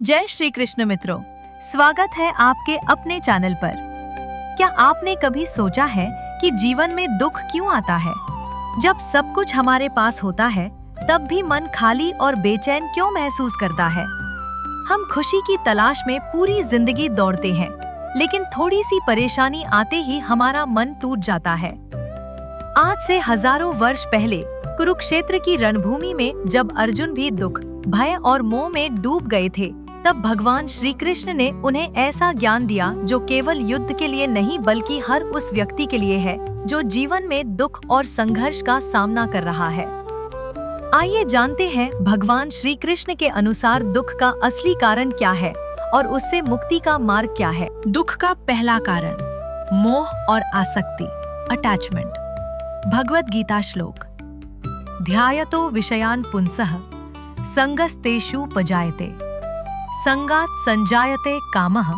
जय श्री कृष्ण मित्रों, स्वागत है आपके अपने चैनल पर। क्या आपने कभी सोचा है कि जीवन में दुख क्यों आता है? जब सब कुछ हमारे पास होता है तब भी मन खाली और बेचैन क्यों महसूस करता है? हम खुशी की तलाश में पूरी जिंदगी दौड़ते हैं, लेकिन थोड़ी सी परेशानी आते ही हमारा मन टूट जाता है। आज से हजारों वर्ष पहले कुरुक्षेत्र की रणभूमि में जब अर्जुन भी दुख, भय और मोह में डूब गए थे, तब भगवान श्री कृष्ण ने उन्हें ऐसा ज्ञान दिया जो केवल युद्ध के लिए नहीं बल्कि हर उस व्यक्ति के लिए है जो जीवन में दुख और संघर्ष का सामना कर रहा है। आइए जानते हैं भगवान श्री कृष्ण के अनुसार दुख का असली कारण क्या है और उससे मुक्ति का मार्ग क्या है। दुख का पहला कारण मोह और आसक्ति, अटैचमेंट। भगवद गीता श्लोक। ध्यायतो विषयान् पुंसः संगस्तेषु पजायते, संगात संजायते कामः,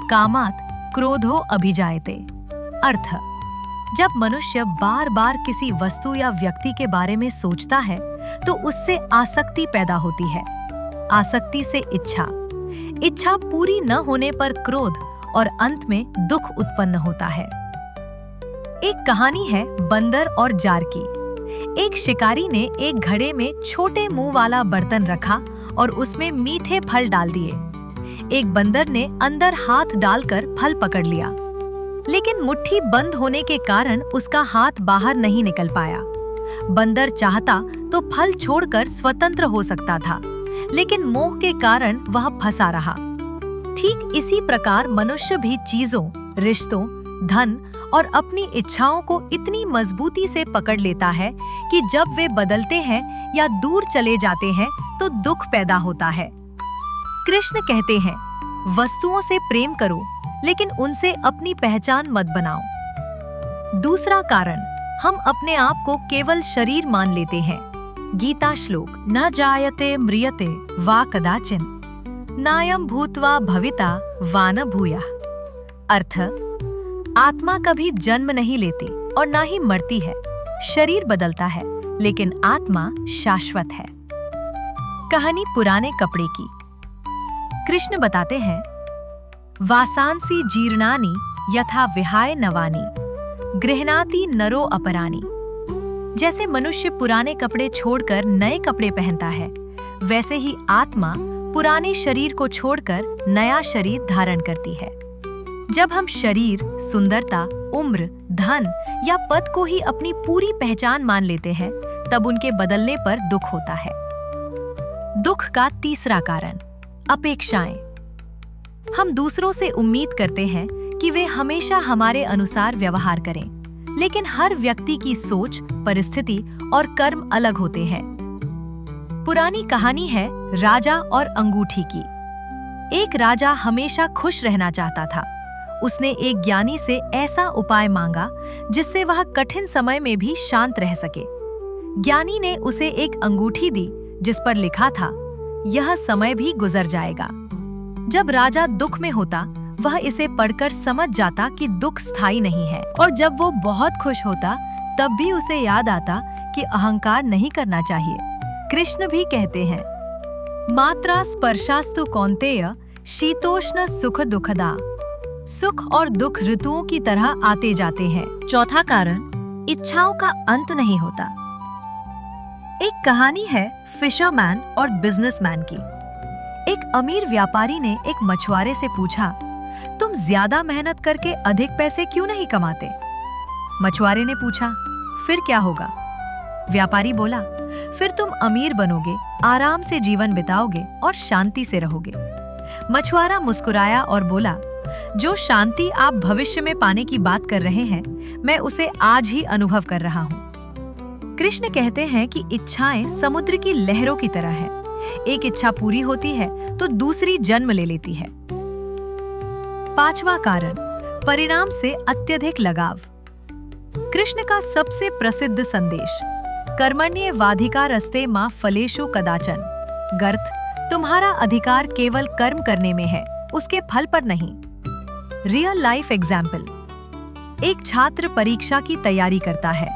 कामात क्रोधो अभिजायते। अर्थ, जब मनुष्य बार बार किसी वस्तु या व्यक्ति के बारे में सोचता है तो उससे आसक्ति पैदा होती है। आसक्ति से इच्छा, इच्छा पूरी न होने पर क्रोध और अंत में दुख उत्पन्न होता है। एक कहानी है बंदर और जार की। एक शिकारी ने एक घड़े में छोटे मुंह वाला बर्तन रखा और उसमें मीठे फल डाल दिए। एक बंदर ने अंदर हाथ डालकर फल पकड़ लिया, लेकिन मुट्ठी बंद होने के कारण उसका हाथ बाहर नहीं निकल पाया। बंदर चाहता तो फल छोड़कर स्वतंत्र हो सकता था, लेकिन मोह के कारण वह फंसा रहा। ठीक इसी प्रकार मनुष्य भी चीजों, रिश्तों, धन और अपनी इच्छाओं को इतनी मजबूती से पकड़ लेता है कि जब वे बदलते हैं या दूर चले जाते हैं तो दुख पैदा होता है। कृष्ण कहते हैं, वस्तुओं से प्रेम करो लेकिन उनसे अपनी पहचान मत बनाओ। दूसरा कारण, हम अपने आप को केवल शरीर मान लेते हैं। गीता श्लोक। न जायते म्रियते वा कदाचिन, नायं भूत्वा भविता वा न भूयः। अर्थ, आत्मा कभी जन्म नहीं लेती और ना ही मरती है। शरीर बदलता है लेकिन आत्मा शाश्वत है। कहानी पुराने कपड़े की। कृष्ण बताते हैं, वासांसी जीर्णानि यथा विहाय नवानि, गृह्णाति नरो अपरानि। जैसे मनुष्य पुराने कपड़े छोड़कर नए कपड़े पहनता है, वैसे ही आत्मा पुराने शरीर को छोड़कर नया शरीर धारण करती है। जब हम शरीर, सुंदरता, उम्र, धन या पद को ही अपनी पूरी पहचान मान लेते हैं, तब उनके बदलने पर दुख होता है। दुख का तीसरा कारण, अपेक्षाएं। हम दूसरों से उम्मीद करते हैं कि वे हमेशा हमारे अनुसार व्यवहार करें, लेकिन हर व्यक्ति की सोच, परिस्थिति और कर्म अलग होते हैं। पुरानी कहानी है राजा और अंगूठी की। एक राजा हमेशा खुश रहना चाहता था। उसने एक ज्ञानी से ऐसा उपाय मांगा जिससे वह कठिन समय में भी शांत रह सके। ज्ञानी ने उसे एक अंगूठी दी जिस पर लिखा था, यह समय भी गुजर जाएगा। जब राजा दुख में होता, वह इसे पढ़कर समझ जाता कि दुख स्थायी नहीं है, और जब वो बहुत खुश होता तब भी उसे याद आता कि अहंकार नहीं करना चाहिए। कृष्ण भी कहते हैं, मात्रा स्पर्शास्तु कौन्तेय शीतोष्ण सुख दुखदा। सुख और दुख ऋतुओं की तरह आते जाते हैं। चौथा कारण, इच्छाओं का अंत नहीं होता। एक कहानी है फिशरमैन और बिजनेसमैन की। एक अमीर व्यापारी ने एक मछुआरे से पूछा, तुम ज्यादा मेहनत करके अधिक पैसे क्यों नहीं कमाते? मछुआरे ने पूछा, फिर क्या होगा? व्यापारी बोला, फिर तुम अमीर बनोगे, आराम से जीवन बिताओगे और शांति से रहोगे। मछुआरा मुस्कुराया और बोला, जो शांति आप भविष्य में पाने की बात कर रहे हैं, मैं उसे आज ही अनुभव कर रहा हूँ। कृष्ण कहते हैं कि इच्छाएं समुद्र की लहरों की तरह है। एक इच्छा पूरी होती है तो दूसरी जन्म ले लेती है। पांचवा कारण, परिणाम से अत्यधिक लगाव। कृष्ण का सबसे प्रसिद्ध संदेश, कर्मण्येवाधिकारस्ते मा फलेषु कदाचन। गर्थ, तुम्हारा अधिकार केवल कर्म करने में है, उसके फल पर नहीं। Real life example. एक छात्र परीक्षा की तैयारी करता है।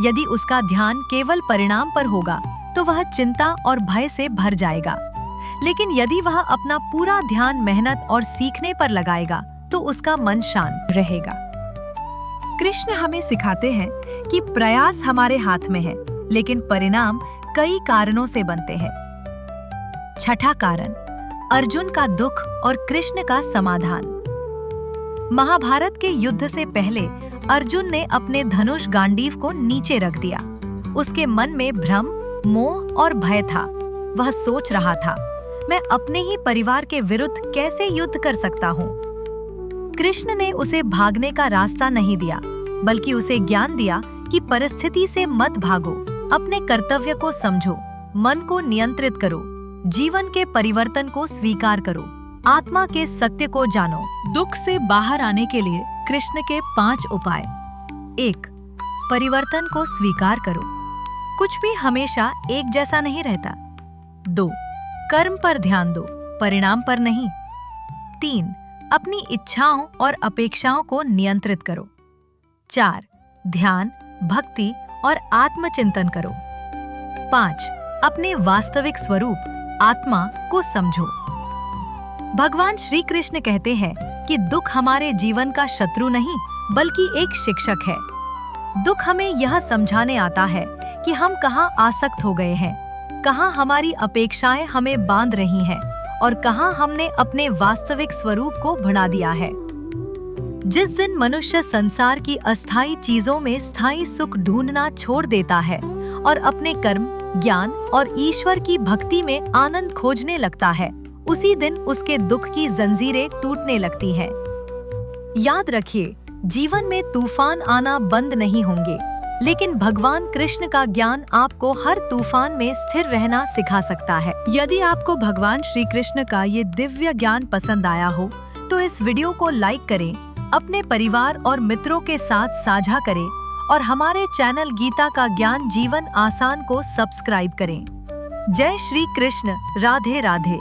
यदि उसका ध्यान केवल परिणाम पर होगा तो वह चिंता और भय से भर जाएगा। लेकिन यदि वह अपना पूरा ध्यान मेहनत और सीखने पर लगाएगा तो उसका मन शांत रहेगा। कृष्ण हमें सिखाते हैं कि प्रयास हमारे हाथ में है, लेकिन परिणाम कई कारणों से बनते हैं। छठा कारण, अर्जुन का दुख और कृष्ण का समाधान। महाभारत के युद्ध से पहले अर्जुन ने अपने धनुष गांडीव को नीचे रख दिया। उसके मन में भ्रम, मोह और भय था। वह सोच रहा था, मैं अपने ही परिवार के विरुद्ध कैसे युद्ध कर सकता हूँ। कृष्ण ने उसे भागने का रास्ता नहीं दिया, बल्कि उसे ज्ञान दिया कि परिस्थिति से मत भागो, अपने कर्तव्य को समझो, मन को नियंत्रित करो, जीवन के परिवर्तन को स्वीकार करो, आत्मा के सत्य को जानो। दुख से बाहर आने के लिए कृष्ण के 5 उपाय। 1. परिवर्तन को स्वीकार करो। कुछ भी हमेशा एक जैसा नहीं रहता। 2. कर्म पर ध्यान दो, परिणाम पर नहीं। 3. अपनी इच्छाओं और अपेक्षाओं को नियंत्रित करो। 4. ध्यान, भक्ति और आत्मचिंतन करो। 5. अपने वास्तविक स्वरूप आत्मा को समझो। भगवान श्री कृष्ण कहते हैं कि दुख हमारे जीवन का शत्रु नहीं, बल्कि एक शिक्षक है। दुख हमें यह समझाने आता है कि हम कहाँ आसक्त हो गए हैं, कहाँ हमारी अपेक्षाएं हमें बांध रही हैं और कहाँ हमने अपने वास्तविक स्वरूप को भुला दिया है। जिस दिन मनुष्य संसार की अस्थायी चीजों में स्थायी सुख ढूंढना छोड़ देता है और अपने कर्म, ज्ञान और ईश्वर की भक्ति में आनंद खोजने लगता है, उसी दिन उसके दुख की जंजीरें टूटने लगती हैं। याद रखिए, जीवन में तूफान आना बंद नहीं होंगे, लेकिन भगवान कृष्ण का ज्ञान आपको हर तूफान में स्थिर रहना सिखा सकता है। यदि आपको भगवान श्री कृष्ण का ये दिव्य ज्ञान पसंद आया हो, तो इस वीडियो को लाइक करें, अपने परिवार और मित्रों के साथ साझा करें और हमारे चैनल गीता का ज्ञान जीवन आसान को सब्सक्राइब करें। जय श्री कृष्ण। राधे राधे।